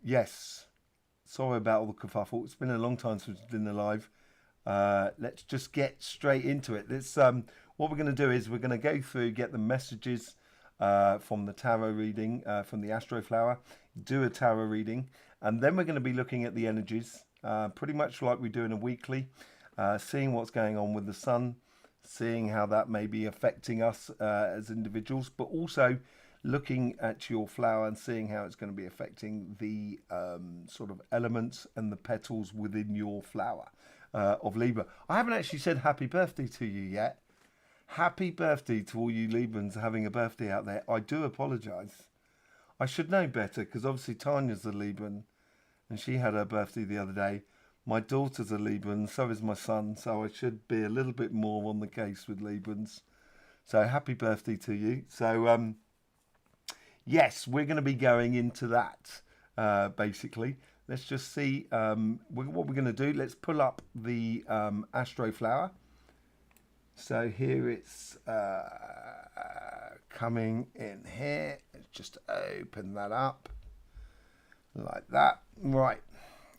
Yes, sorry about all the kerfuffle. It's been a long time since we've been live. Let's just get straight into it. What we're going to do is we're going to go through, get the messages from the tarot reading, from the Astroflower, do a tarot reading, and then we're going to be looking at the energies, pretty much like we do in a weekly, seeing what's going on with the sun, seeing how that may be affecting us as individuals, but also looking at your flower and seeing how it's going to be affecting the sort of elements and the petals within your flower of Libra. I haven't actually said happy birthday to you yet. Happy birthday to all you Librans having a birthday out there. I do apologise. I should know better because obviously Tanya's a Libran and she had her birthday the other day. My daughter's a Libran, so is my son, so I should be a little bit more on the case with Librans. So happy birthday to you. So yes, we're going to be going into that basically. Let's just see what we're going to do. Let's pull up the Astroflower. So here it's coming in here. Let's just open that up like that. Right,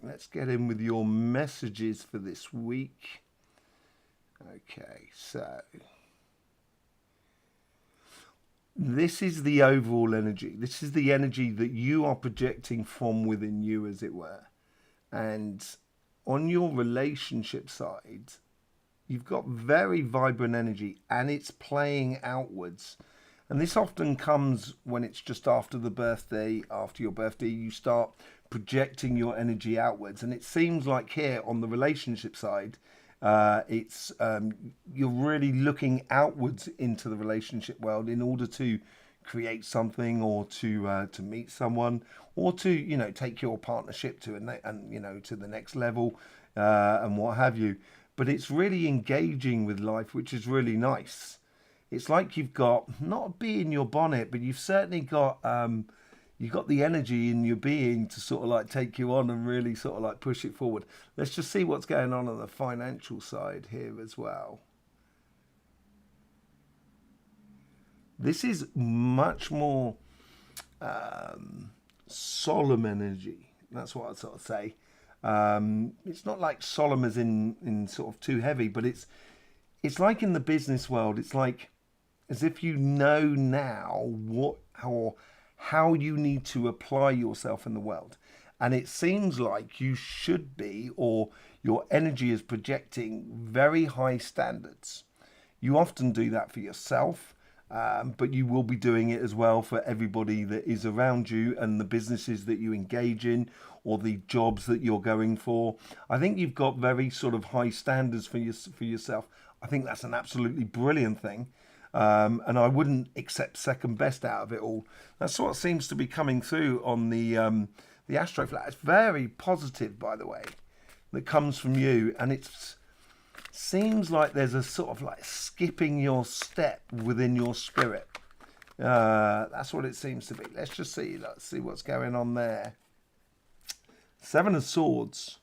let's get in with your messages for this week. Okay, so this is the overall energy. This is the energy that you are projecting from within you, as it were. And on your relationship side, you've got very vibrant energy and it's playing outwards. And this often comes when it's just after the birthday, after your birthday, you start projecting your energy outwards. And it seems like here on the relationship side, you're really looking outwards into the relationship world in order to create something or to meet someone or to, take your partnership to to the next level and what have you. But it's really engaging with life, which is really nice. It's like you've got not a bee in your bonnet, but you've certainly got you've got the energy in your being to sort of like take you on and really sort of like push it forward. Let's just see what's going on the financial side here as well. This is much more solemn energy. That's what I'd sort of say. It's not like solemn as in sort of too heavy, but it's like in the business world, it's like as if you know now how you need to apply yourself in the world. And it seems like you should be, or your energy is projecting very high standards. You often do that for yourself, but you will be doing it as well for everybody that is around you and the businesses that you engage in or the jobs that you're going for. I think you've got very sort of high standards for yourself. I think that's an absolutely brilliant thing. And I wouldn't accept second best out of it all. That's what seems to be coming through on the Astroflower. It's very positive, by the way, that comes from you. And it seems like there's a sort of like skipping your step within your spirit. That's what it seems to be. Let's just see. Let's see what's going on there. Seven of Swords.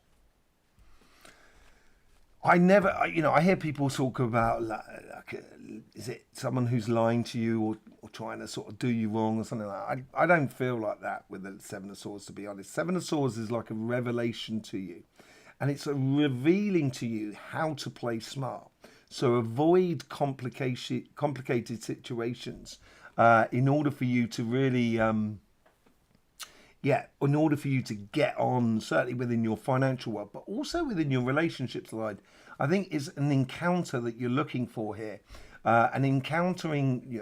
I hear people talk about, is it someone who's lying to you or trying to sort of do you wrong or something like that? I don't feel like that with the Seven of Swords, to be honest. Seven of Swords is like a revelation to you. And it's revealing to you how to play smart. So avoid complicated situations in order for you to really... in order for you to get on, certainly within your financial world, but also within your relationship side, I think is an encounter that you're looking for here. And encountering,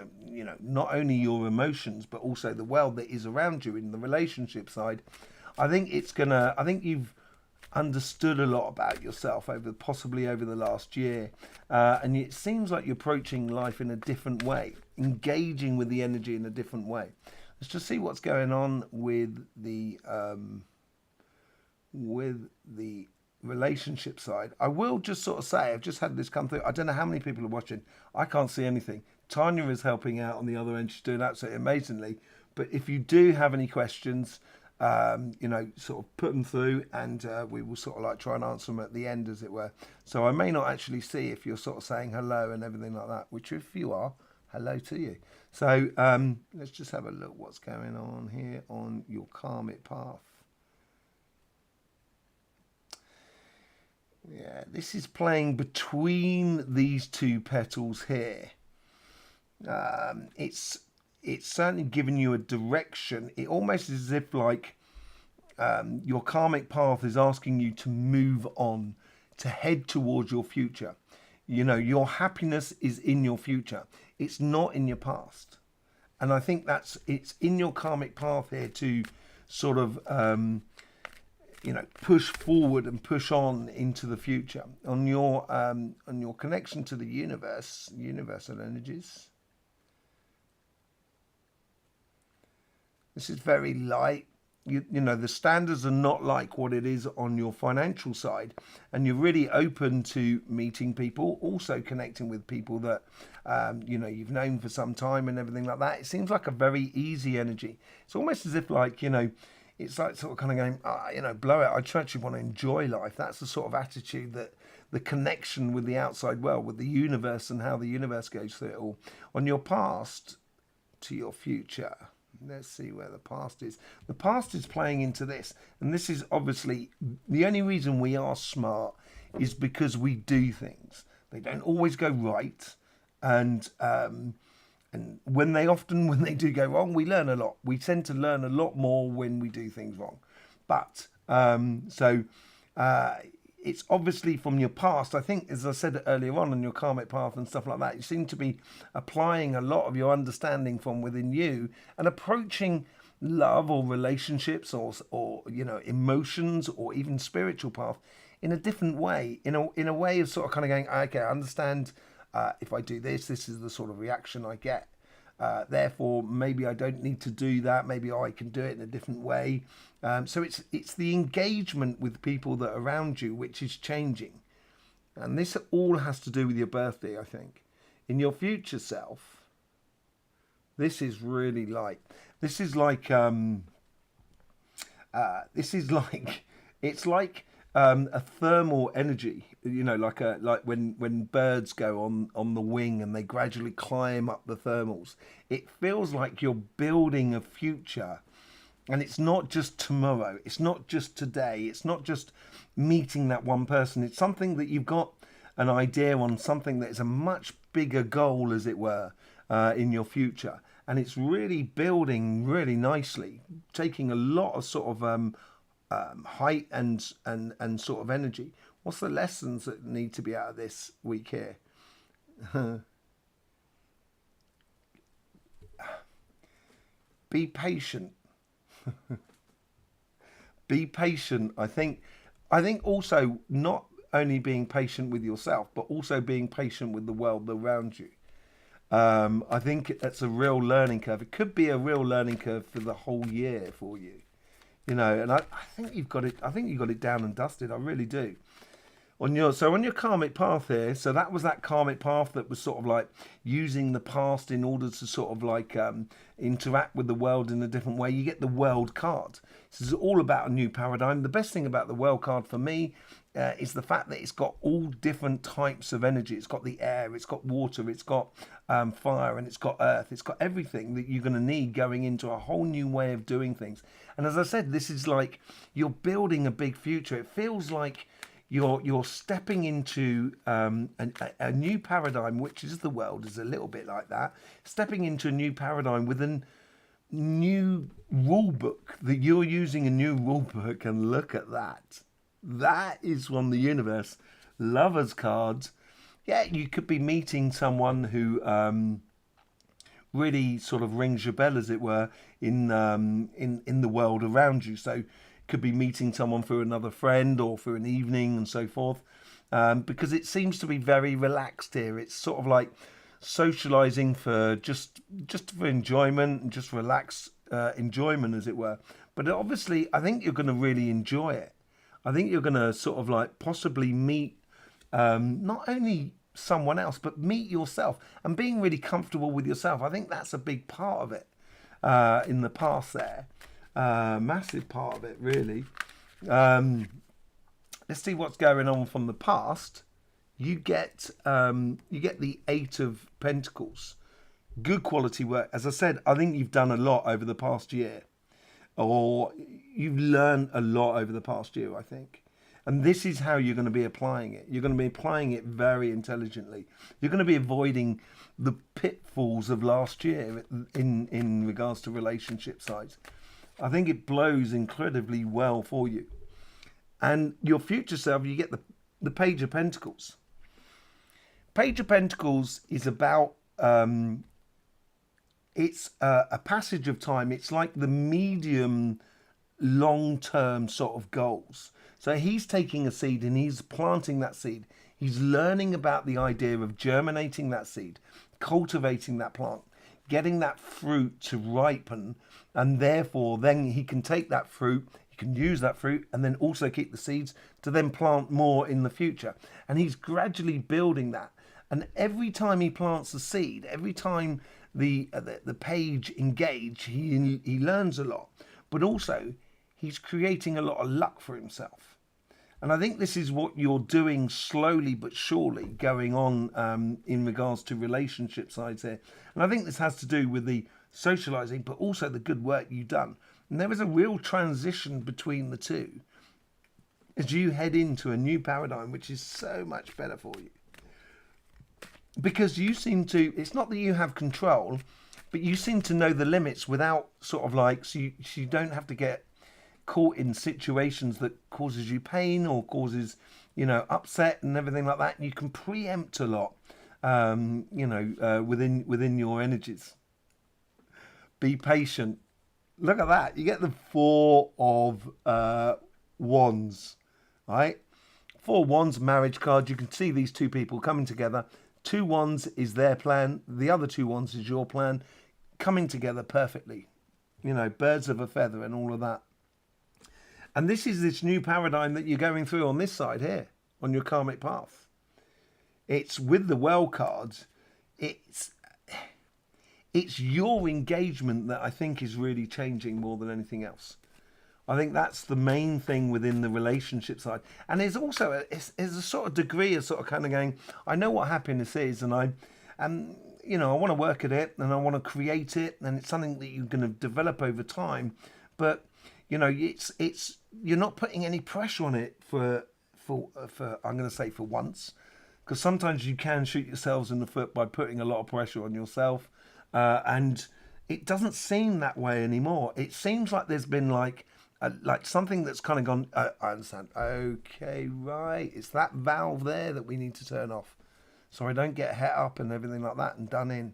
not only your emotions, but also the world that is around you in the relationship side. I think you've understood a lot about yourself possibly over the last year. And it seems like you're approaching life in a different way, engaging with the energy in a different way. Let's just see what's going on with the relationship side. I will just sort of say, I've just had this come through. I don't know how many people are watching. I can't see anything. Tanya is helping out on the other end. She's doing absolutely amazingly. But if you do have any questions, sort of put them through and we will sort of like try and answer them at the end, as it were. So I may not actually see if you're sort of saying hello and everything like that, which if you are, hello to you. So let's just have a look what's going on here on your karmic path. Yeah, this is playing between these two petals here. It's certainly giving you a direction. It almost is as if like your karmic path is asking you to move on, to head towards your future. You know, your happiness is in your future. It's not in your past. And I think it's in your karmic path here to sort of push forward and push on into the future on your connection to the universal energies. This is very light. You know, the standards are not like what it is on your financial side, and you're really open to meeting people, also connecting with people that you've known for some time and everything like that. It seems like a very easy energy. It's almost as if like, it's like sort of kind of going, blow it. I actually want to enjoy life. That's the sort of attitude that the connection with the outside world, with the universe and how the universe goes through it all. On your past to your future. Let's see where the past is. The past is playing into this. And this is obviously the only reason we are smart is because we do things. They don't always go right. And when they do go wrong, we learn a lot. We tend to learn a lot more when we do things wrong. But it's obviously from your past. I think, as I said earlier on your karmic path and stuff like that, you seem to be applying a lot of your understanding from within you and approaching love or relationships or emotions or even spiritual path in a different way, in a way of sort of kind of going, okay, I understand if I do this is the sort of reaction I get. Therefore, maybe I don't need to do that. Maybe I can do it in a different way. So it's the engagement with people that are around you which is changing. And this all has to do with your birthday, I think. In your future self, this is really like, it's like a thermal energy, like when birds go on the wing and they gradually climb up the thermals. It feels like you're building a future, and it's not just tomorrow, it's not just today, it's not just meeting that one person. It's something that you've got an idea on, something that is a much bigger goal, as it were, in your future, and it's really building really nicely, taking a lot of sort of height and sort of energy. What's the lessons that need to be out of this week here? Be patient. Be patient. I think also not only being patient with yourself, but also being patient with the world around you. I think that's a real learning curve. It could be a real learning curve for the whole year for you. And I think you've got it. I think you got it down and dusted. I really do. On your karmic path here. So that was that karmic path that was sort of like using the past in order to sort of like interact with the world in a different way. You get the world card. This is all about a new paradigm. The best thing about the world card for me is the fact that it's got all different types of energy. It's got the air, it's got water, it's got fire, and it's got earth. It's got everything that you're going to need going into a whole new way of doing things. And as I said, this is like you're building a big future. It feels like you're stepping into a new paradigm, which is the world is a little bit like that. Stepping into a new paradigm with a new rule book, that you're using a new rule book, and look at that. That is from the universe. Lovers cards. Yeah, you could be meeting someone who really sort of rings your bell, as it were, in the world around you. So could be meeting someone through another friend or through an evening and so forth, because it seems to be very relaxed here. It's sort of like socializing for just for enjoyment and just relaxed enjoyment, as it were. But obviously, I think you're going to really enjoy it. I think you're going to sort of like possibly meet not only someone else, but meet yourself, and being really comfortable with yourself. I think that's a big part of it in the past there. Massive part of it, really. Let's see what's going on from the past. You get the Eight of Pentacles. Good quality work. As I said, I think you've done a lot over the past year, or you've learned a lot over the past year, I think. And this is how you're going to be applying it. You're going to be applying it very intelligently. You're going to be avoiding the pitfalls of last year in regards to relationship sides. I think it blows incredibly well for you. And your future self, you get the Page of Pentacles. Page of Pentacles is about, it's a passage of time. It's like the medium long-term sort of goals. So he's taking a seed and he's planting that seed. He's learning about the idea of germinating that seed, cultivating that plant, getting that fruit to ripen, and therefore then he can take that fruit, he can use that fruit and then also keep the seeds to then plant more in the future. And he's gradually building that. And every time he plants the seed, every time the page engage, he learns a lot. But also, he's creating a lot of luck for himself. And I think this is what you're doing slowly but surely going on in regards to relationship sides here. And I think this has to do with the socializing, but also the good work you've done. And there is a real transition between the two as you head into a new paradigm, which is so much better for you. Because you seem to, it's not that you have control, but you seem to know the limits without sort of like, so you don't have to get caught in situations that causes you pain or causes, you know, upset and everything like that. And you can preempt a lot, within your energies. Be patient. Look at that. You get the Four of Wands, right? Four Wands, marriage card. You can see these two people coming together. Two Wands is their plan. The other two Wands is your plan. Coming together perfectly. You know, birds of a feather and all of that. And this is this new paradigm that you're going through on this side here, on your karmic path. It's with the well cards. It's your engagement that I think is really changing more than anything else. I think that's the main thing within the relationship side. And there's also there's a sort of degree of sort of kind of going, I know what happiness is, and I want to work at it and I want to create it, and it's something that you're going to develop over time. But you know, it's you're not putting any pressure on it for I'm going to say for once, because sometimes you can shoot yourselves in the foot by putting a lot of pressure on yourself, and it doesn't seem that way anymore. It seems like there's been like something that's kind of gone. I understand. Okay, right. It's that valve there that we need to turn off, so I don't get het up and everything like that and done in.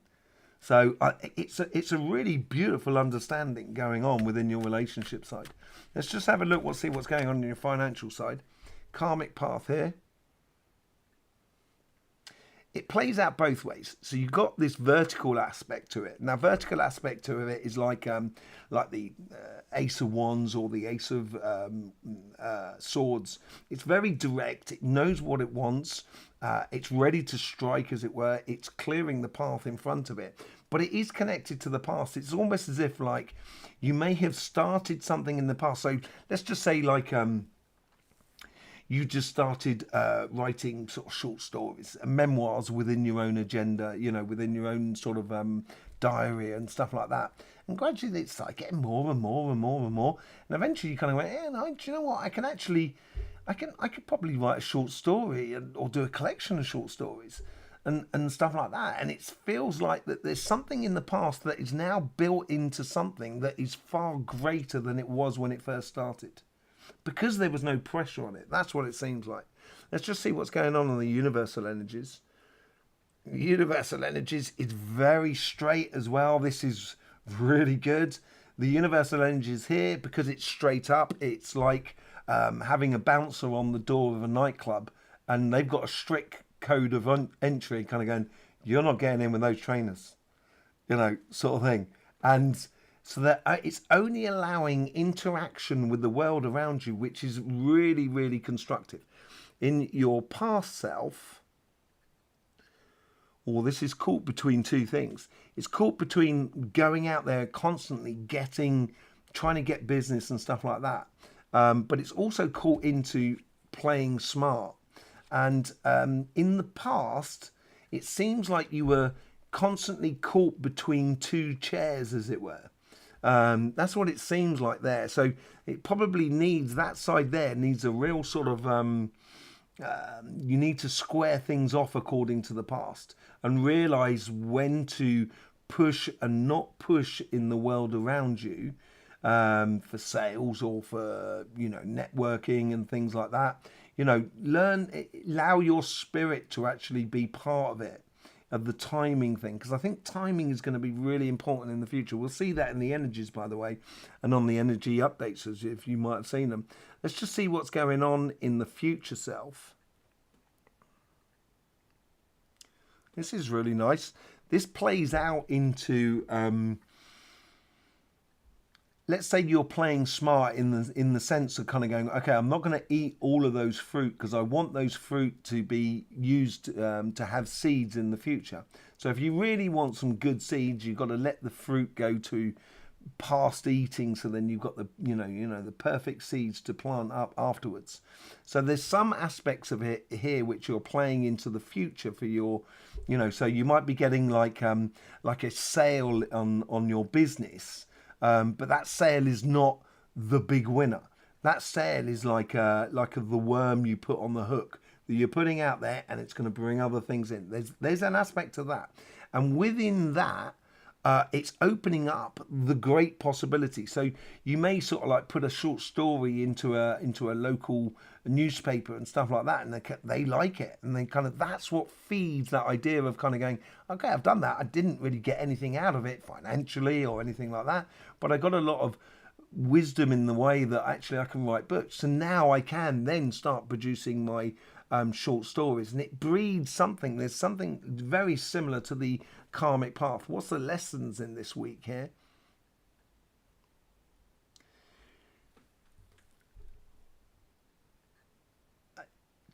So it's a really beautiful understanding going on within your relationship side. Let's just have a look. We'll see what's going on in your financial side. Karmic path here. It plays out both ways. So you've got this vertical aspect to it. Now, vertical aspect to it is like the Ace of Wands or the Ace of Swords. It's very direct. It knows what it wants. It's ready to strike, as it were. It's clearing the path in front of it. But it is connected to the past. It's almost as if like you may have started something in the past. So let's just say like you just started writing sort of short stories and memoirs within your own agenda, you know, within your own sort of diary and stuff like that. And gradually it started getting more and more and more and more. And eventually you kind of went, no, do you know what? I could probably write a short story or do a collection of short stories and stuff like that. And it feels like that there's something in the past that is now built into something that is far greater than it was when it first started. Because there was no pressure on it. That's what it seems like. Let's just see what's going on the universal energies. The universal energies is very straight as well. This is really good. The universal energies here, because it's straight up, it's like having a bouncer on the door of a nightclub and they've got a strict code of entry kind of going, you're not getting in with those trainers, you know, sort of thing. And so that it's only allowing interaction with the world around you, which is really, really constructive. In your past self, or this is caught between two things. It's caught between going out there constantly trying to get business and stuff like that. But it's also caught into playing smart. And in the past, it seems like you were constantly caught between two chairs, as it were. That's what it seems like there. So it probably needs, that side there needs a real sort of, you need to square things off according to the past and realize when to push and not push in the world around you, for sales or for, networking and things like that. Allow your spirit to actually be part of it, of the timing thing, because I think timing is going to be really important in the future. We'll see that in the energies, by the way, and on the energy updates, as if you might have seen them. Let's just see what's going on in the future self. This is really nice. This plays out into, let's say you're playing smart in the sense of kind of going, okay, I'm not going to eat all of those fruit because I want those fruit to be used to have seeds in the future. So if you really want some good seeds, you've got to let the fruit go to past eating, so then you've got the the perfect seeds to plant up afterwards. So there's some aspects of it here which you're playing into the future for your, so you might be getting like a sale on your business. But that sale is not the big winner. That sale is like the worm you put on the hook that you're putting out there, and it's going to bring other things in. There's an aspect to that, and within that, it's opening up the great possibility. So you may sort of like put a short story into a local newspaper and stuff like that, and they like it, and they kind of, that's what feeds that idea of kind of going, okay, I've done that. I didn't really get anything out of it financially or anything like that, but I got a lot of wisdom in the way that actually I can write books. So now I can then start producing my short stories, and it breeds something. There's something very similar to the karmic path. What's the lessons in this week here?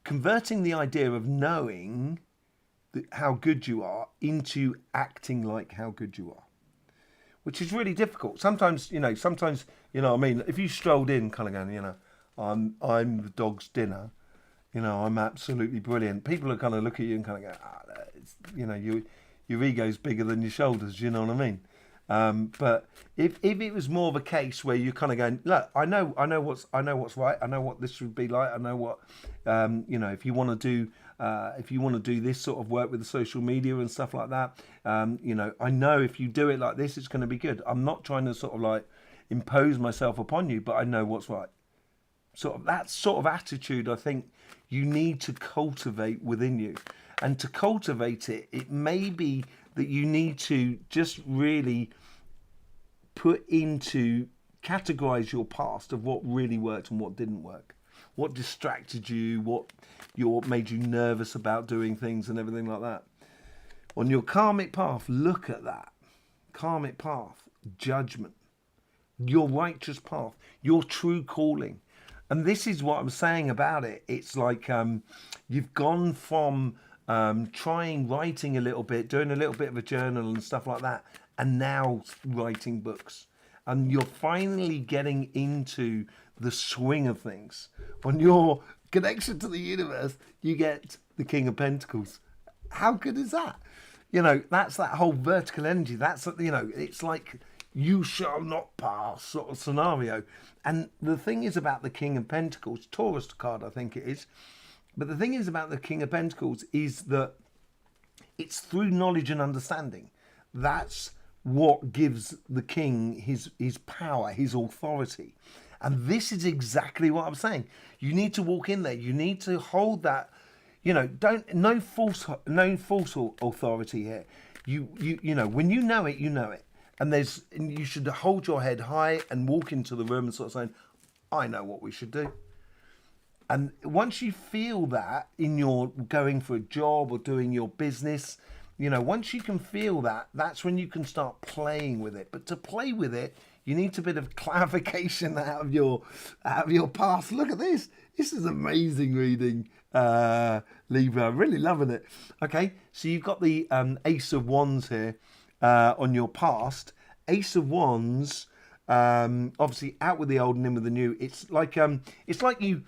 Converting the idea of knowing how good you are into acting like how good you are, which is really difficult. Sometimes, I mean, if you strolled in kind of going, I'm the dog's dinner, I'm absolutely brilliant. People are kind of look at you and kind of go, your ego's bigger than your shoulders. You know what I mean? But if it was more of a case where you're kind of going, look, I know what's right. I know what this would be like. I know what, if you want to do this sort of work with the social media and stuff like that, I know if you do it like this, it's going to be good. I'm not trying to sort of like impose myself upon you, but I know what's right. Sort of that sort of attitude, I think you need to cultivate within you. And to cultivate it, it may be that you need to just really categorize your past of what really worked and what didn't work. What distracted you, what made you nervous about doing things and everything like that. On your karmic path, look at that. Karmic path, judgment, your righteous path, your true calling. And this is what I'm saying about it. It's like you've gone from writing a little bit, doing a little bit of a journal and stuff like that, and now writing books. And you're finally getting into the swing of things. On your connection to the universe, you get the King of Pentacles. How good is that? That's that whole vertical energy. That's, it's like you shall not pass sort of scenario. And the thing is about the King of Pentacles, Taurus card, I think it is. But the thing is about the King of Pentacles is that it's through knowledge and understanding. That's what gives the king his power, his authority. And this is exactly what I'm saying. You need to walk in there. You need to hold that, no false authority here. When you know it, you know it. And you should hold your head high and walk into the room and sort of saying, I know what we should do. And once you feel that in your going for a job or doing your business, once you can feel that, that's when you can start playing with it. But to play with it, you need a bit of clarification out of your past. Look at this. This is amazing reading, Libra. I'm really loving it. Okay, so you've got the Ace of Wands here on your past. Ace of Wands, obviously out with the old and in with the new. It's like you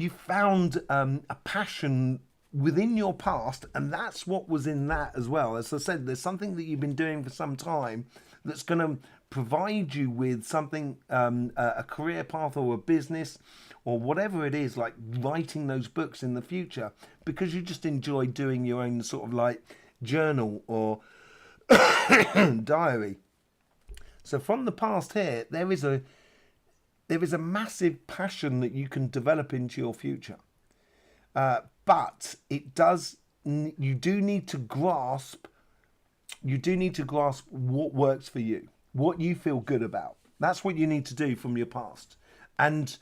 found a passion within your past, and that's what was in that as well. As I said, there's something that you've been doing for some time that's going to provide you with something, a career path or a business or whatever it is, like writing those books in the future, because you just enjoy doing your own sort of like journal or diary. So from the past here, there is a massive passion that you can develop into your future. But it does, you do need to grasp what works for you, what you feel good about. That's what you need to do from your past. And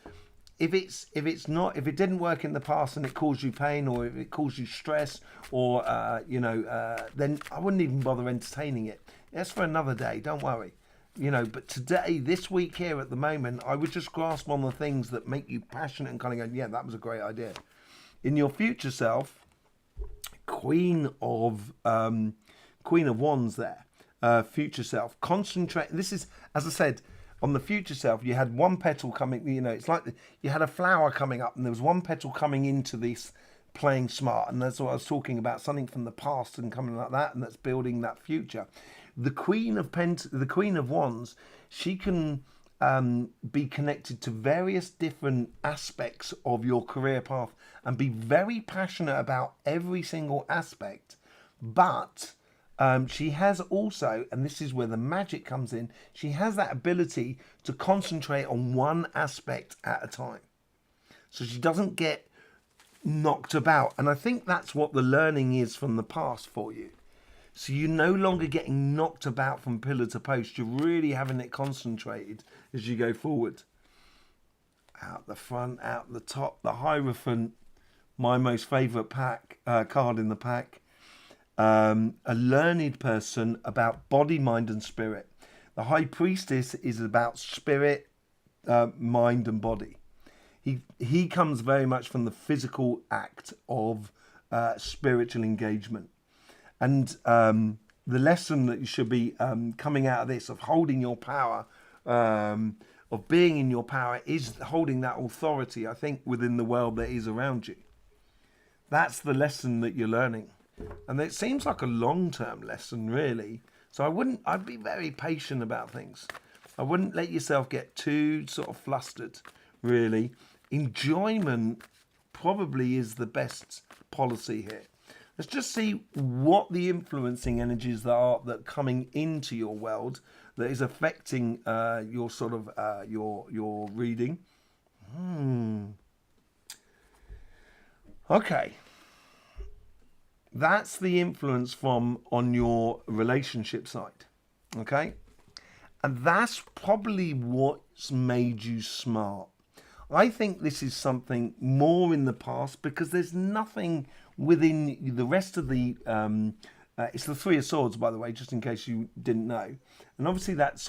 if it didn't work in the past and it caused you pain, or if it caused you stress, or then I wouldn't even bother entertaining it. That's for another day. Don't worry. But today, this week here at the moment, I would just grasp on the things that make you passionate and kind of go, yeah, that was a great idea. In your future self, Queen of Wands there, future self, concentrate. This is, as I said, on the future self, you had one petal coming, it's like you had a flower coming up and there was one petal coming into this playing smart. And that's what I was talking about, something from the past and coming like that, and that's building that future. The Queen of Wands, she can be connected to various different aspects of your career path and be very passionate about every single aspect. But she has also, and this is where the magic comes in, she has that ability to concentrate on one aspect at a time. So she doesn't get knocked about. And I think that's what the learning is from the past for you. So you're no longer getting knocked about from pillar to post. You're really having it concentrated as you go forward. Out the front, out the top, the Hierophant, my most favourite card in the pack. A learned person about body, mind and spirit. The High Priestess is about spirit, mind and body. He comes very much from the physical act of spiritual engagement. And the lesson that you should be coming out of this, of holding your power, of being in your power, is holding that authority, I think, within the world that is around you. That's the lesson that you're learning. And it seems like a long-term lesson, really. So I'd be very patient about things. I wouldn't let yourself get too sort of flustered, really. Enjoyment probably is the best policy here. Let's just see what the influencing energies that are coming into your world that is affecting your sort of your reading. Okay, that's the influence on your relationship side. Okay, and that's probably what's made you smart. I think this is something more in the past, because there's nothing within the rest of the it's the Three of Swords, by the way, just in case you didn't know. And obviously that's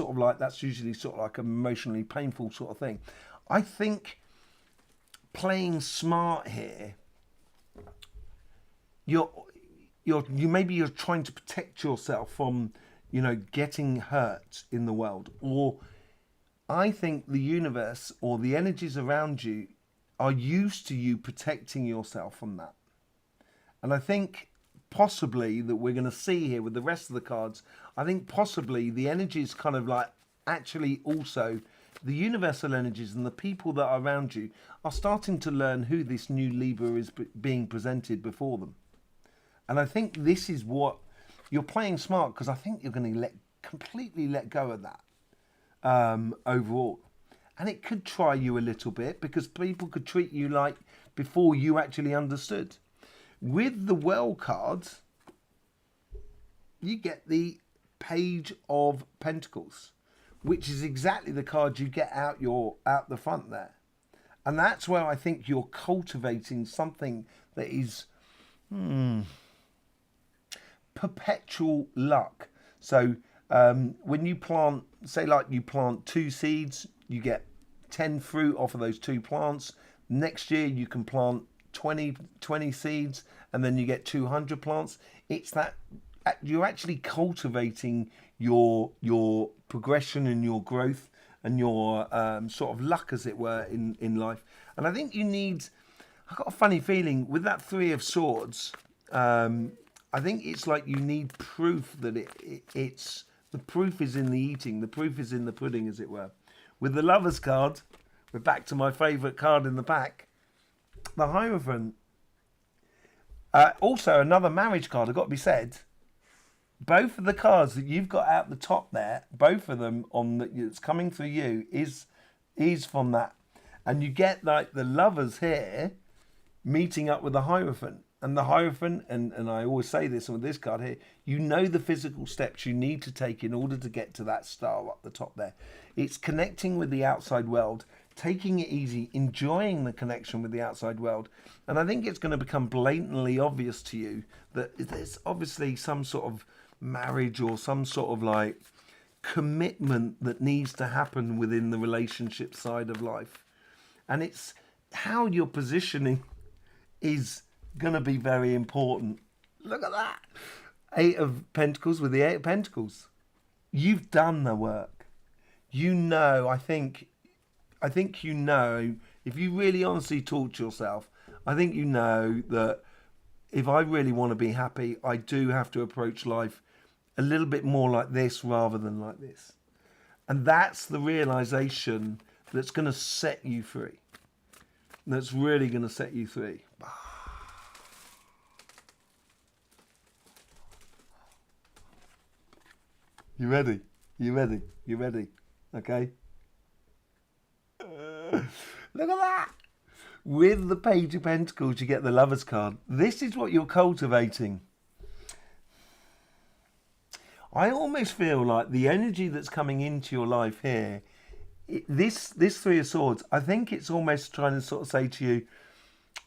usually sort of like an emotionally painful sort of thing. I think playing smart here, maybe you're trying to protect yourself from getting hurt in the world, or I think the universe or the energies around you are used to you protecting yourself from that. And I think possibly that we're going to see here with the rest of the cards, I think possibly the energies kind of like actually also the universal energies and the people that are around you are starting to learn who this new Libra is being presented before them. And I think this is what you're playing smart, because I think you're going to completely let go of that. Overall, and it could try you a little bit, because people could treat you like before you actually understood. With the Well cards, you get the Page of Pentacles, which is exactly the card you get out the front there, and that's where I think you're cultivating something that is perpetual luck. So when you plant, say like you plant 2 seeds, you get 10 fruit off of those 2 plants. Next year you can plant 20 seeds, and then you get 200 plants. It's that you're actually cultivating your progression and your growth and your sort of luck, as it were, in life. And I think I've got a funny feeling with that Three of Swords, I think it's like you need proof that it's The proof is in the eating. The proof is in the pudding, as it were. With the Lovers card, we're back to my favourite card in the pack, the Hierophant. Also, another marriage card, I've got to be said. Both of the cards that you've got out the top there, both of them on that's coming through you is from that. And you get like the Lovers here meeting up with the Hierophant. And the Hierophant, and I always say this with this card here, you know the physical steps you need to take in order to get to that star up the top there. It's connecting with the outside world, taking it easy, enjoying the connection with the outside world. And I think it's going to become blatantly obvious to you that there's obviously some sort of marriage or some sort of like commitment that needs to happen within the relationship side of life. And it's how you're positioning is going to be very important. Look at that. 8 of Pentacles with the 8 of Pentacles. You've done the work. You know, I think you know, if you really honestly talk to yourself, I think you know that if I really want to be happy, I do have to approach life a little bit more like this rather than like this. And that's the realization that's going to set you free. That's really going to set you free. You ready? You ready? You ready? Okay. Look at that. With the Page of Pentacles, you get the Lovers card. This is what you're cultivating. I almost feel like the energy that's coming into your life here, this Three of Swords, I think it's almost trying to sort of say to you,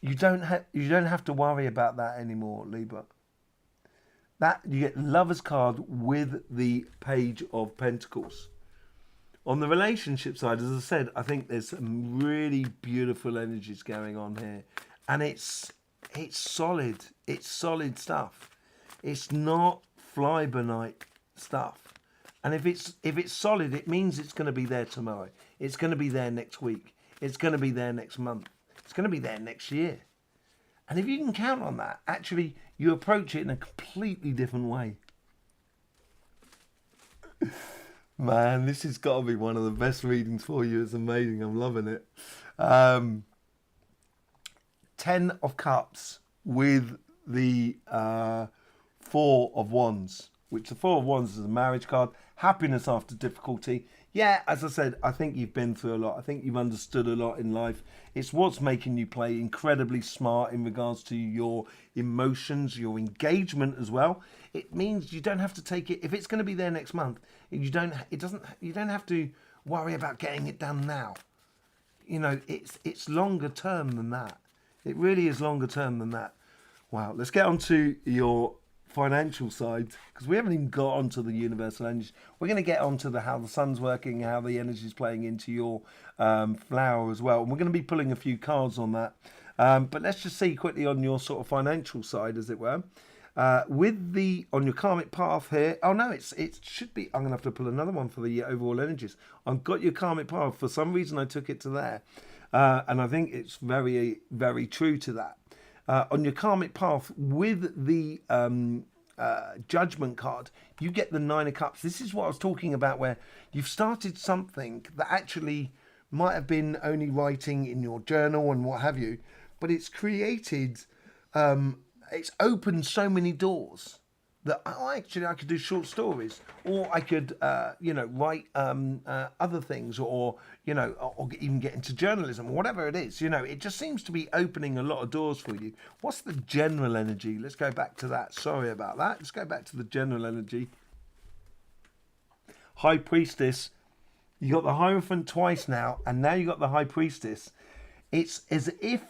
you don't have to worry about that anymore, Libra. That you get Lovers card with the Page of Pentacles. On the relationship side, as I said, I think there's some really beautiful energies going on here, and it's solid. It's solid stuff. It's not fly-by-night stuff. And if it's solid, it means it's going to be there tomorrow. It's going to be there next week. It's going to be there next month. It's going to be there next year. And if you can count on that, actually, you approach it in a completely different way. Man, this has got to be one of the best readings for you. It's amazing. I'm loving it. 10 of Cups with the 4 of Wands, which the 4 of Wands is a marriage card. Happiness after difficulty. Yeah, as I said, I think you've been through a lot. I think you've understood a lot in life. It's what's making you play incredibly smart in regards to your emotions, your engagement as well. It means you don't have to take it if it's going to be there next month. You don't have to worry about getting it done now. You know, it's longer term than that. It really is longer term than that. Wow, let's get on to your financial side, because we haven't even got onto the universal energy. We're going to get onto how the sun's working, how the energy is playing into your flower as well, and we're going to be pulling a few cards on that. But let's just see quickly on your sort of financial side, as it were, on your karmic path here. Oh no, it should be. I'm going to have to pull another one for the overall energies. I've got your karmic path. For some reason, I took it to there, and I think it's very, very true to that. On your karmic path with the judgment card, you get the 9 of Cups. This is what I was talking about, where you've started something that actually might have been only writing in your journal and what have you, but it's created, it's opened so many doors that I could do short stories, or I could, write other things, or even get into journalism, or whatever it is. It just seems to be opening a lot of doors for you. What's the general energy? Let's go back to that. Sorry about that. Let's go back to the general energy. High Priestess. You got the Hierophant twice now, and now you got the High Priestess. It's as if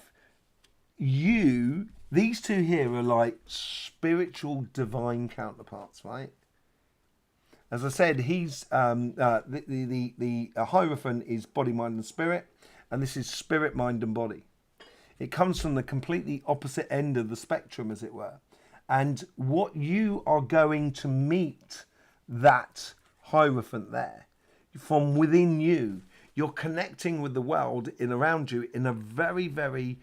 these two here are like spiritual divine counterparts, right? As I said, he's the Hierophant is body, mind, and spirit, and this is spirit, mind, and body. It comes from the completely opposite end of the spectrum, as it were. And what you are going to meet that Hierophant there from within you. You're connecting with the world around you in a very, very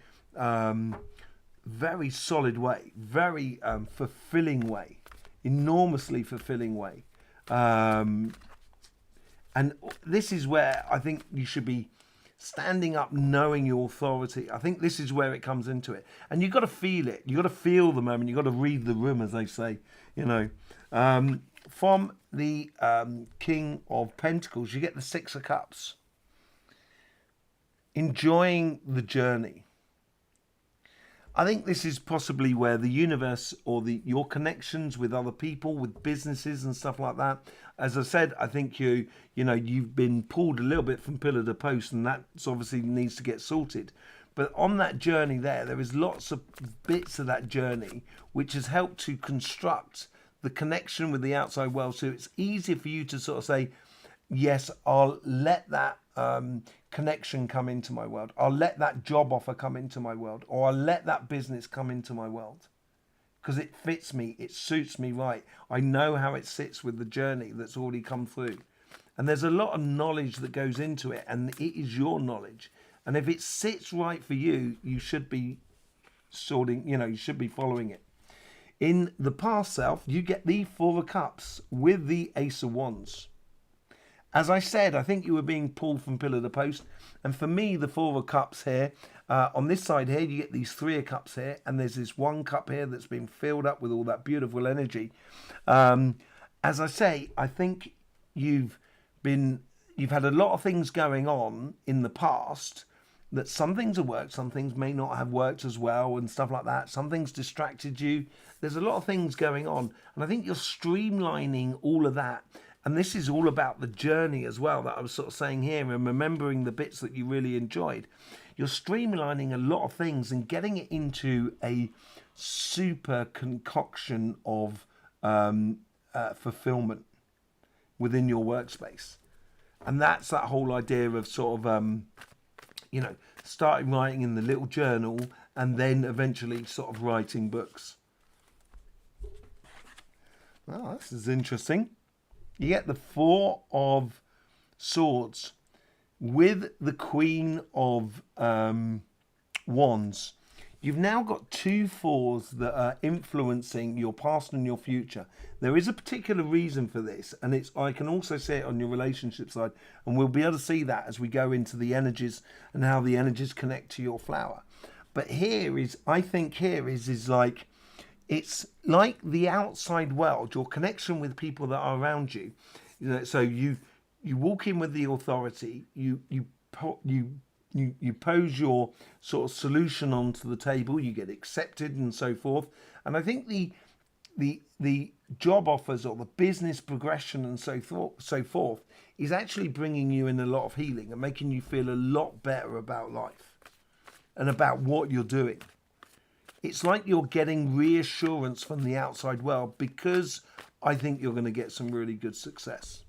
very solid way, very fulfilling way, enormously fulfilling way. And this is where I think you should be standing up, knowing your authority. I think this is where it comes into it. And you've got to feel it. You've got to feel the moment. You've got to read the room, as they say, you know. From the King of Pentacles, you get the Six of Cups. Enjoying the journey. I think this is possibly where the universe or your connections with other people, with businesses and stuff like that. As I said, I think you've been pulled a little bit from pillar to post, and that obviously needs to get sorted. But on that journey there is lots of bits of that journey which has helped to construct the connection with the outside world. So it's easier for you to sort of say, yes, I'll let that connection come into my world. I'll let that job offer come into my world, or I'll let that business come into my world because it fits me, it suits me right. I know how it sits with the journey that's already come through. And there's a lot of knowledge that goes into it, and it is your knowledge. And if it sits right for you, you should be you should be following it. In the past self, you get the Four of Cups with the Ace of Wands. As I said, I think you were being pulled from pillar to post. And for me, the Four of Cups here, on this side here, you get these Three of Cups here. And there's this one cup here that's been filled up with all that beautiful energy. As I say, I think you've had a lot of things going on in the past, that some things have worked, some things may not have worked as well and stuff like that. Some things distracted you. There's a lot of things going on. And I think you're streamlining all of that. And this is all about the journey as well that I was sort of saying here, and remembering the bits that you really enjoyed. You're streamlining a lot of things and getting it into a super concoction of fulfillment within your workspace. And that's that whole idea of sort of, starting writing in the little journal and then eventually sort of writing books. Oh, this is interesting. You get the Four of Swords with the Queen of Wands. You've now got two fours that are influencing your past and your future. There is a particular reason for this, and I can also see it on your relationship side, and we'll be able to see that as we go into the energies and how the energies connect to your flower. But I think here is like, it's like the outside world, your connection with people that are around you. So you walk in with the authority, you pose your sort of solution onto the table, you get accepted and so forth. And I think the job offers or the business progression and so forth is actually bringing you in a lot of healing and making you feel a lot better about life and about what you're doing. It's like you're getting reassurance from the outside world, because I think you're going to get some really good success.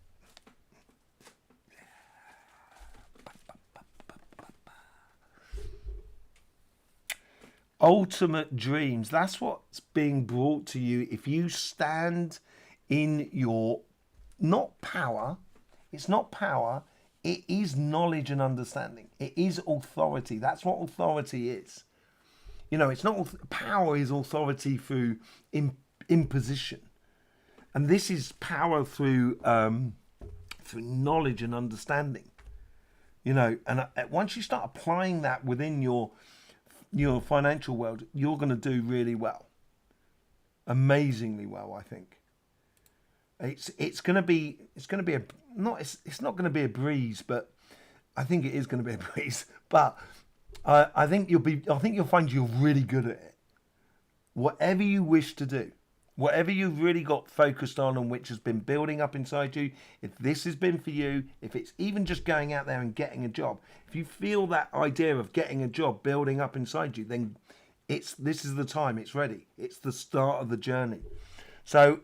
Ultimate dreams. That's what's being brought to you if you stand in your, not power. It's not power. It is knowledge and understanding. It is authority. That's what authority is. It's not power is authority through imposition, and this is power through knowledge and understanding. And once you start applying that within your financial world, you're going to do really well, amazingly well. I think it's going to be it's not going to be a breeze, but I think it is going to be a breeze. But I think you'll find you're really good at it. Whatever you wish to do, whatever you've really got focused on and which has been building up inside you, if this has been for you, if it's even just going out there and getting a job, if you feel that idea of getting a job building up inside you, then this is the time. It's ready. It's the start of the journey. So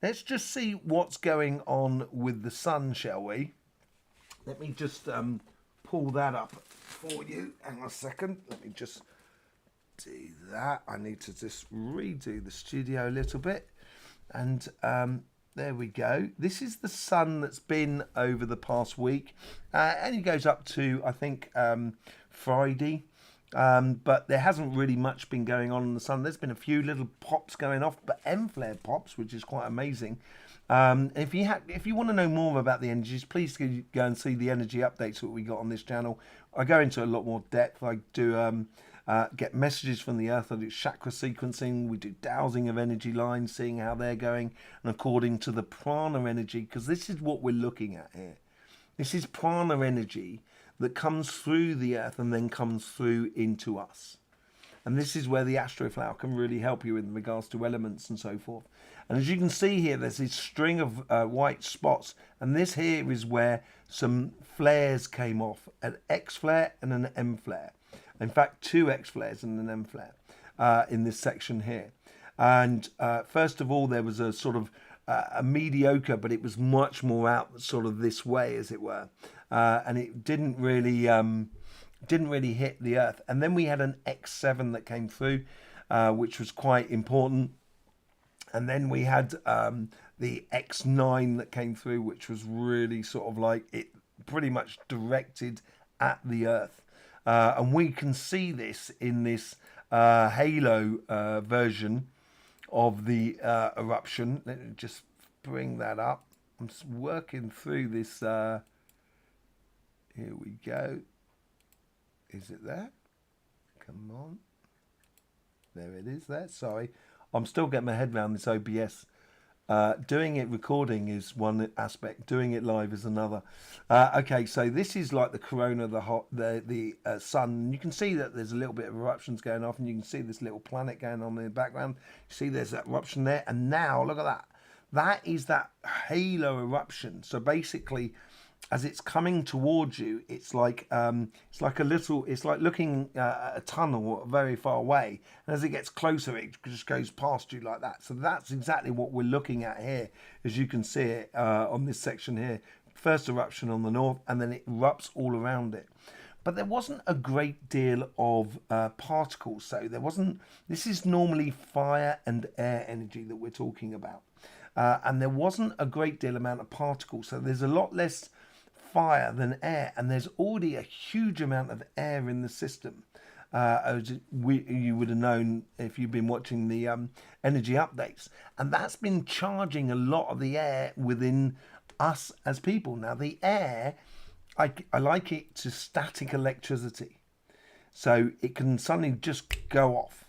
let's just see what's going on with the sun, shall we? Let me just pull that up for you. Hang on a second. Let me just do that. I need to just redo the studio a little bit. And there we go. This is the sun that's been over the past week. And it goes up to, I think, Friday. But there hasn't really much been going on in the sun. There's been a few little pops going off, but M-flare pops, which is quite amazing. If you want to know more about the energies, please go and see the energy updates that we got on this channel. I go into a lot more depth. I do get messages from the earth. I do chakra sequencing. We do dowsing of energy lines, seeing how they're going, and according to the prana energy, because this is what we're looking at here. This is prana energy that comes through the earth and then comes through into us. And this is where the Astroflower can really help you in regards to elements and so forth. And as you can see here, there's this string of white spots. And this here is where some flares came off, an X flare and an M flare. In fact, 2 X flares and an M flare in this section here. And first of all, there was a sort of a mediocre, but it was much more out sort of this way, as it were. And it didn't really hit the earth. And then we had an X7 that came through, which was quite important. And then we had the X9 that came through, which was really sort of like it pretty much directed at the earth. And we can see this in this halo version of the eruption. Let me just bring that up. I'm just working through this. Here we go. Is it there? Come on. There it is there. Sorry. I'm still getting my head around this OBS. Doing it recording is one aspect. Doing it live is another. Okay, so this is like the corona, the sun. You can see that there's a little bit of eruptions going off, and you can see this little planet going on in the background. You see there's that eruption there, and now look at that. That is that halo eruption. So basically, as it's coming towards you, it's like looking at a tunnel very far away, and as it gets closer, it just goes past you like that. So that's exactly what we're looking at here, as you can see it on this section here. First eruption on the north, and then it erupts all around it. But there wasn't a great deal of particles, so there wasn't. This is normally fire and air energy that we're talking about, and there wasn't a great deal amount of particles. So there's a lot less fire than air, and there's already a huge amount of air in the system, as you would have known if you've been watching the energy updates, and that's been charging a lot of the air within us as people. Now the air, I like it to static electricity, so it can suddenly just go off,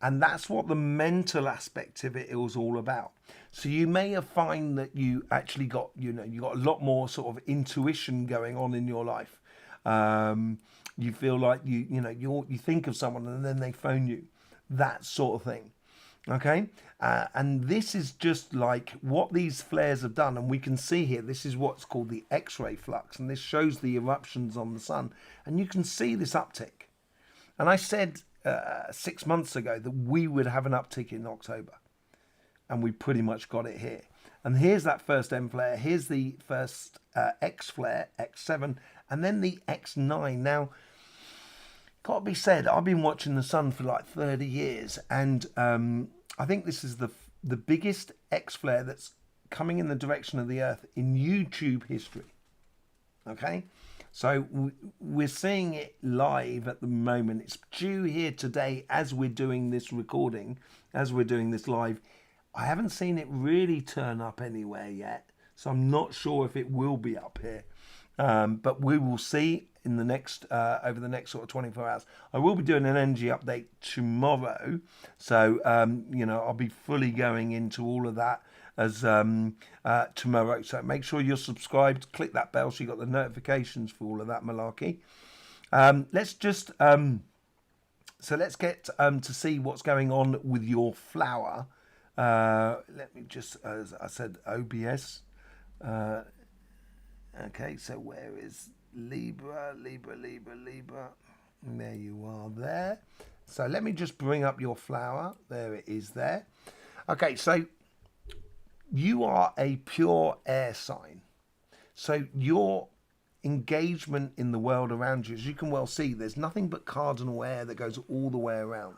and that's what the mental aspect of it was all about. So you may have find that you actually got, you got a lot more sort of intuition going on in your life. You feel like you think of someone and then they phone you, that sort of thing. Okay, and this is just like what these flares have done, and we can see here. This is what's called the X-ray flux, and this shows the eruptions on the sun, and you can see this uptick. And I said 6 months ago that we would have an uptick in October. And we pretty much got it here. And here's that first M flare. Here's the first X flare, X7, and then the X9. Now, got to be said, I've been watching the sun for like 30 years, and I think this is the biggest X flare that's coming in the direction of the Earth in YouTube history. Okay, so we're seeing it live at the moment. It's due here today as we're doing this recording, as we're doing this live. I haven't seen it really turn up anywhere yet, so I'm not sure if it will be up here. But we will see in the next over the next sort of 24 hours. I will be doing an energy update tomorrow, so I'll be fully going into all of that as tomorrow. So make sure you're subscribed. Click that bell so you got the notifications for all of that malarkey. Let's get to see what's going on with your flower. Let me just, as I said, OBS. Okay, so where is Libra? There you are there. So let me just bring up your flower. There it is there. Okay, so you are a pure air sign. So your engagement in the world around you, as you can well see, there's nothing but cardinal air that goes all the way around.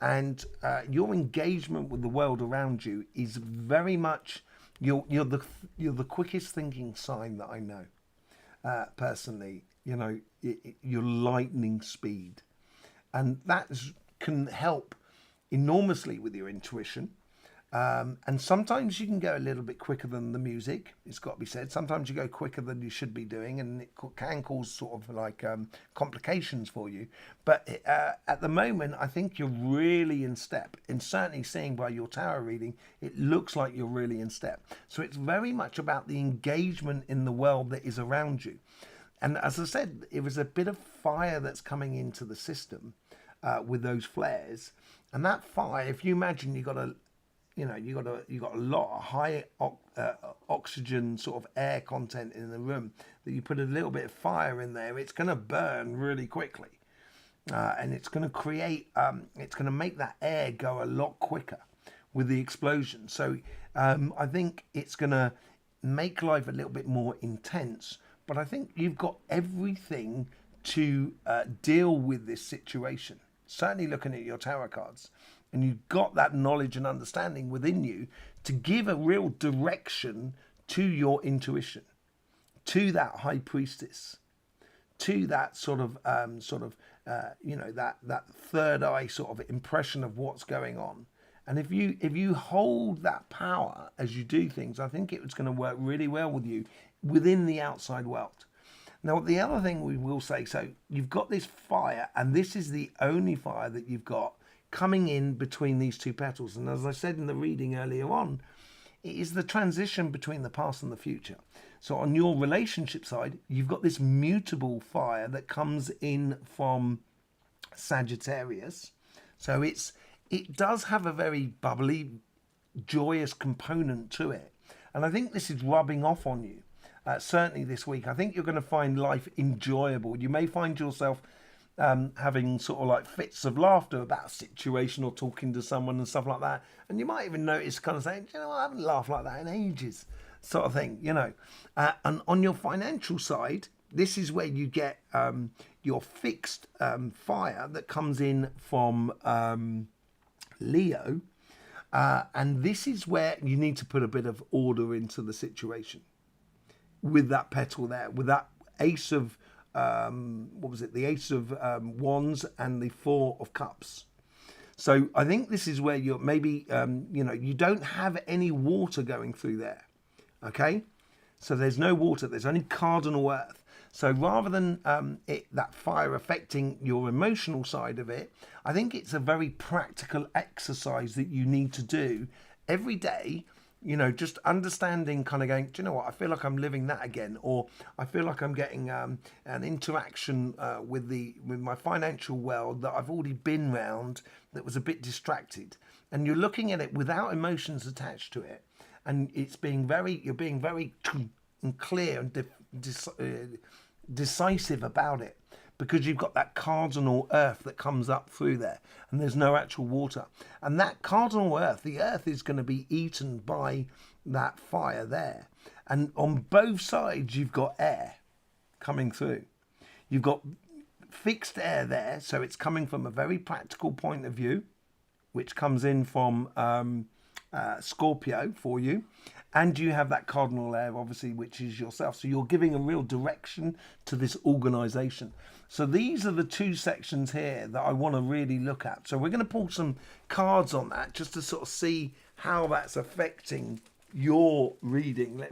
And your engagement with the world around you is very much you're the quickest thinking sign that I know personally. Your lightning speed, and that can help enormously with your intuition. And sometimes you can go a little bit quicker than the music, it's got to be said. Sometimes you go quicker than you should be doing, and it can cause sort of like complications for you. But at the moment, I think you're really in step. And certainly seeing by your tarot reading, it looks like you're really in step. So it's very much about the engagement in the world that is around you. And as I said, it was a bit of fire that's coming into the system with those flares. And that fire, if you imagine you got a lot of high oxygen sort of air content in the room, that you put a little bit of fire in there, it's going to burn really quickly, and it's going to create it's going to make that air go a lot quicker with the explosion. So I think it's going to make life a little bit more intense, but I think you've got everything to deal with this situation, certainly looking at your tarot cards. And you've got that knowledge and understanding within you to give a real direction to your intuition, to that high priestess, to that that third eye sort of impression of what's going on. And if you hold that power as you do things, I think it's going to work really well with you within the outside world. Now, the other thing we will say, so you've got this fire, and this is the only fire that you've got coming in between these two petals. And as I said in the reading earlier on, it is the transition between the past and the future. So on your relationship side, you've got this mutable fire that comes in from Sagittarius. So it does have a very bubbly, joyous component to it. And I think this is rubbing off on you. Certainly this week, I think you're going to find life enjoyable. You may find yourself having sort of like fits of laughter about a situation or talking to someone and stuff like that. And you might even notice kind of saying, you know, I haven't laughed like that in ages, sort of thing, you know. And on your financial side, this is where you get your fixed fire that comes in from Leo. And this is where you need to put a bit of order into the situation with that petal there, with that ace of the Ace of Wands and the Four of Cups. So I think this is where you're maybe, you don't have any water going through there. Okay? So there's no water. There's only cardinal earth. So rather than that fire affecting your emotional side of it, I think it's a very practical exercise that you need to do every day. You know, just understanding, kind of going, do you know what, I feel like I'm living that again, or I feel like I'm getting an interaction with my financial world that I've already been round that was a bit distracted. And you're looking at it without emotions attached to it, and you're being very clear and decisive about it, because you've got that cardinal earth that comes up through there, and there's no actual water. And that cardinal earth, the earth is going to be eaten by that fire there. And on both sides, you've got air coming through. You've got fixed air there, so it's coming from a very practical point of view, which comes in from Scorpio for you. And you have that cardinal air, obviously, which is yourself. So you're giving a real direction to this organization. So these are the two sections here that I want to really look at. So we're going to pull some cards on that just to sort of see how that's affecting your reading.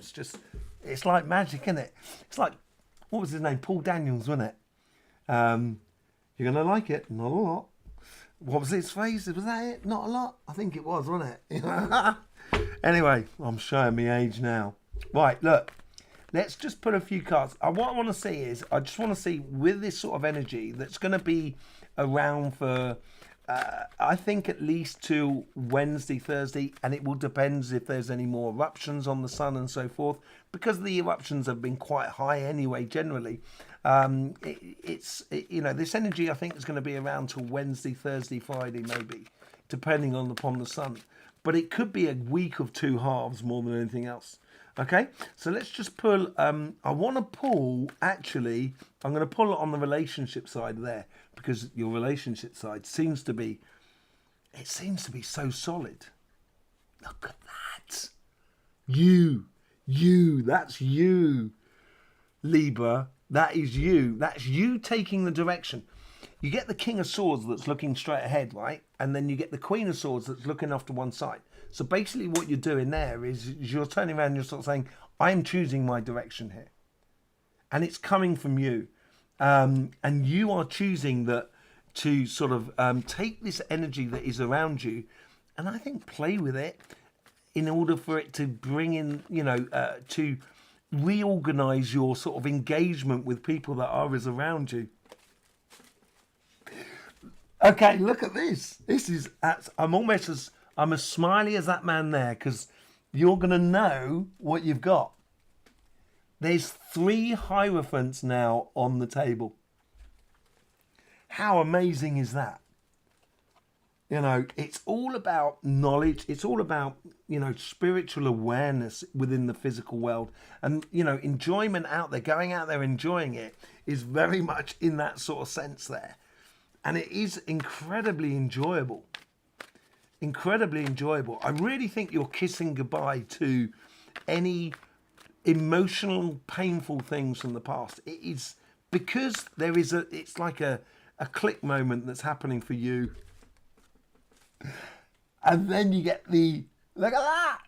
It's like magic, isn't it? It's like, what was his name? Paul Daniels, wasn't it? You're going to like it. Not a lot. What was his phrase? Was that it? Not a lot? I think it was, wasn't it? Anyway, I'm showing my age now. Right, look. Let's just put a few cards. What I want to see is, I just want to see with this sort of energy that's going to be around for, I think at least till Wednesday, Thursday, and it will depend if there's any more eruptions on the sun and so forth, because the eruptions have been quite high anyway, generally. This energy I think is going to be around till Wednesday, Thursday, Friday, maybe, depending upon the sun. But it could be a week of two halves more than anything else. Okay, so let's just pull. I want to pull, actually, I'm going to pull it on the relationship side there, because your relationship side seems to be so solid. Look at that. That's you, Libra. That is you. That's you taking the direction. you get the King of Swords that's looking straight ahead, right? And then you get the Queen of Swords that's looking off to one side. So basically what you're doing there is you're turning around and you're sort of saying, I'm choosing my direction here. And it's coming from you. And you are choosing that to sort of take this energy that is around you and I think play with it in order for it to bring in, to reorganize your sort of engagement with people that are around you. Okay, look at this. I'm as smiley as that man there because you're going to know what you've got. There's 3 Hierophants now on the table. How amazing is that? It's all about knowledge. It's all about, spiritual awareness within the physical world. And, enjoyment out there, going out there, enjoying it is very much in that sort of sense there. And it is incredibly enjoyable. Incredibly enjoyable. I really think you're kissing goodbye to any emotional, painful things from the past. It is because it's like a click moment that's happening for you. And then you get look at that!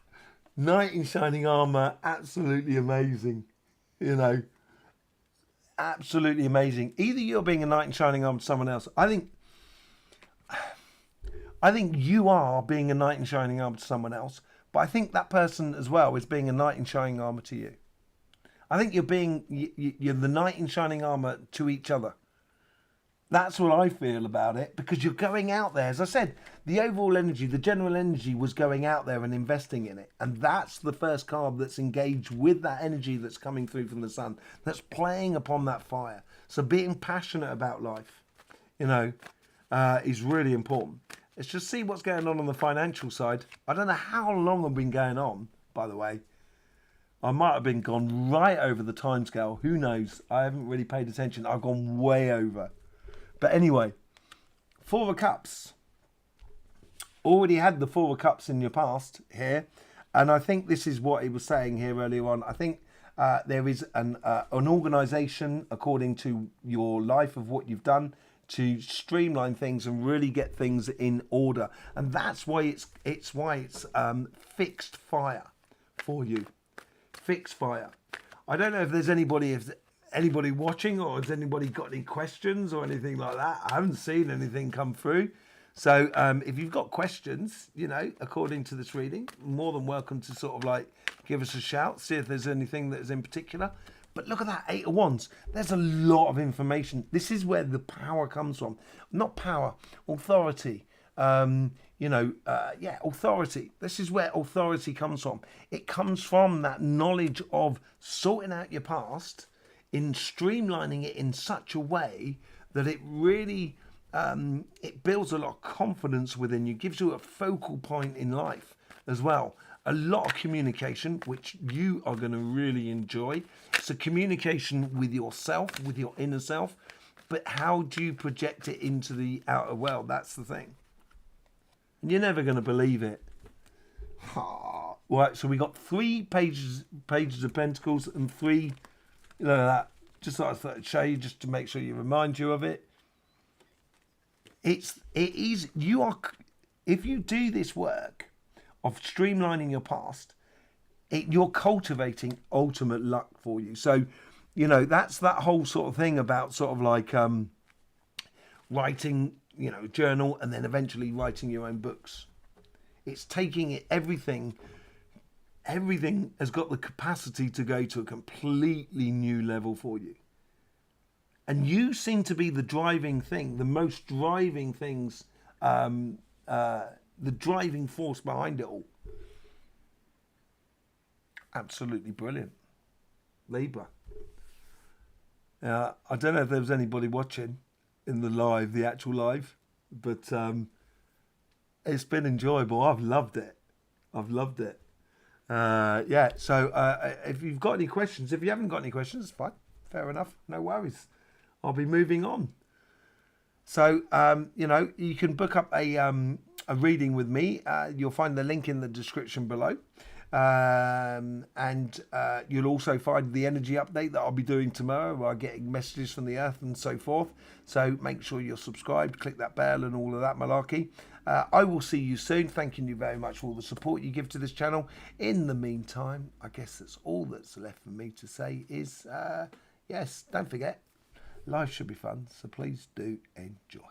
Knight in shining armour, absolutely amazing. Absolutely amazing. Either you're being a knight in shining armour to someone else. I think you are being a knight in shining armour to someone else, but I think that person as well is being a knight in shining armour to you. I think you're the knight in shining armour to each other. That's what I feel about it, because you're going out there. As I said, the overall energy, the general energy was going out there and investing in it. And that's the first card that's engaged with that energy that's coming through from the sun, that's playing upon that fire. So being passionate about life, is really important. Let's just see what's going on the financial side. I don't know how long I've been going on, by the way. I might have been gone right over the timescale. Who knows? I haven't really paid attention. I've gone way over. But anyway, 4 of Cups. Already had the 4 of Cups in your past here. And I think this is what he was saying here earlier on. I think there is an organisation according to your life of what you've done to streamline things and really get things in order. And that's why it's fixed fire for you. Fixed fire. I don't know if there's anybody watching, or has anybody got any questions or anything like that. I haven't seen anything come through. So if you've got questions, according to this reading, more than welcome to sort of like give us a shout, see if there's anything that is in particular. But look at that, 8 of Wands. There's a lot of information. This is where the power comes from. Not power, authority. Authority. This is where authority comes from. It comes from that knowledge of sorting out your past, in streamlining it in such a way that it really it builds a lot of confidence within you, gives you a focal point in life as well. A lot of communication, which you are going to really enjoy. So communication with yourself, with your inner self, but how do you project it into the outer world? That's the thing. And you're never going to believe it. Right, so we got 3 pages of Pentacles and 3, that. Just thought I'd show you, just to make sure you remind you of it. If you do this work of streamlining your past, you're cultivating ultimate luck for you. So, that's that whole sort of thing about sort of like writing, journal, and then eventually writing your own books. It's taking everything has got the capacity to go to a completely new level for you. And you seem to be the driving thing, the most driving things, the driving force behind it all. Absolutely brilliant. Libra. I don't know if there was anybody watching in the actual live, but it's been enjoyable. I've loved it. So if you've got any questions, if you haven't got any questions, it's fine. Fair enough. No worries. I'll be moving on. So, you can book up a reading with me. You'll find the link in the description below. And you'll also find the energy update that I'll be doing tomorrow, where I'm getting messages from the earth and so forth. So make sure you're subscribed, click that bell and all of that malarkey. I will see you soon. Thanking you very much for all the support you give to this channel. In the meantime, I guess that's all that's left for me to say is, yes, don't forget, life should be fun, so please do enjoy.